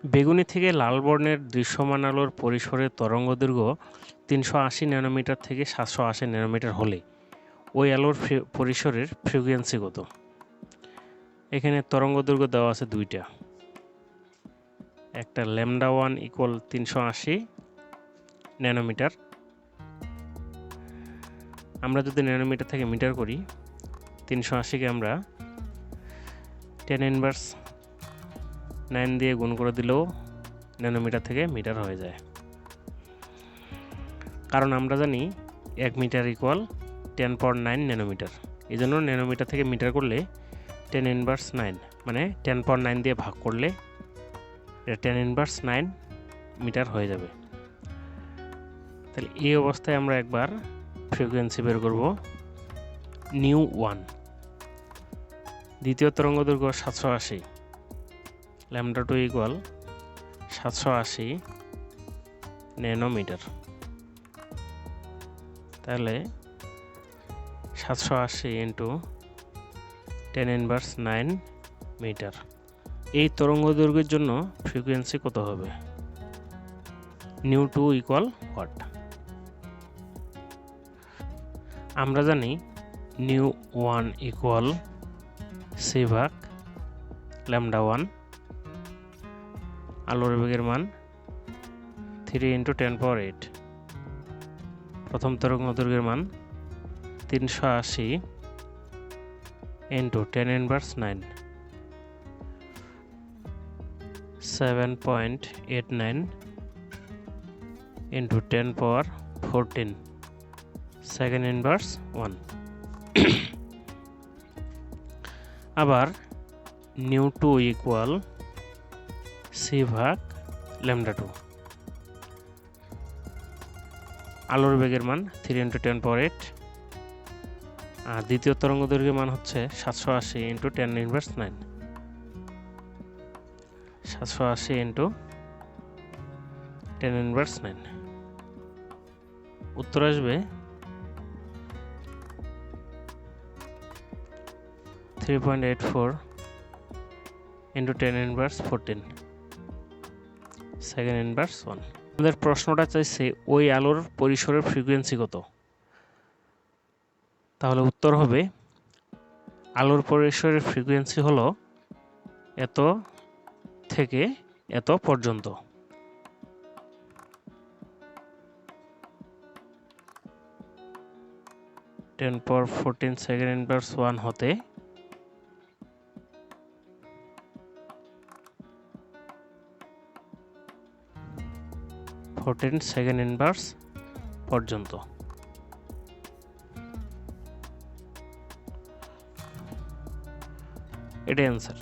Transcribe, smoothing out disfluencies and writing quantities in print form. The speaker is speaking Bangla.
বেগুনি থেকে লাল বর্ণের দৃশ্যমান আলোর পরিসরের তরঙ্গদৈর্ঘ্য 380 ন্যানোমিটার থেকে 780 ন্যানোমিটার হলে ওই আলোর পরিসরের ফ্রিকোয়েন্সি কত? এখানে তরঙ্গদৈর্ঘ্য দেওয়া আছে দুইটা, একটা λ1 = 380 ন্যানোমিটার। আমরা যদি ন্যানোমিটার থেকে মিটার করি, 380কে আমরা 10⁻9 দিয়ে গুণ করে দিলেও ন্যানোমিটার থেকে মিটার হয়ে যায়। কারণ আমরা জানি 1 মিটার = 10⁻9 ন্যানোমিটার। এই জন্য ন্যানোমিটার থেকে মিটার করলে 10⁻9 মানে 10⁻9 দিয়ে ভাগ করলে এটা 10⁻9 মিটার হয়ে যাবে। তাহলে এই অবস্থায় আমরা একবার ফ্রিকোয়েন্সি বের করব ν1। দ্বিতীয় তরঙ্গদৈর্ঘ্য 780, λ2 = 780 ন্যানোমিটার। তাহলে 780 × 10⁻9 মিটার। এই তরঙ্গদৈর্ঘ্যের জন্য ফ্রিকোয়েন্সি কত হবে? ν2 = what? আমরা জানি ν1 = c/λ1। আলোর বেগের মান 3 × 10⁸। প্রথম তরঙ্গদৈর্ঘ্যের মান 380 × 10⁻9, 7.89 × 10⁻14, সেকেন্ড ইনভার্স 1। আবার ν2 = c/λ2। আলোর বেগের মান 3 × 10⁸। আর দ্বিতীয় তরঙ্গদৈর্ঘ্যের মান হচ্ছে 780 × 10⁻9, 780 × 10⁻9। উত্তর আসবে 3.84 × 10⁻14, সেকেন্ড ইনভার্স 1। আমাদের প্রশ্নটা চাইছে ওই আলোর পরিসরের ফ্রিকোয়েন্সি কত। তাহলে উত্তর হবে আলোর পরিসরের ফ্রিকোয়েন্সি হলো এত থেকে এত পর্যন্ত। 10⁻14 সেকেন্ড ইনভার্স 1 হতে 14 সেকেন্ড ইনভার্স পর্যন্ত। এটাই অ্যান্সার।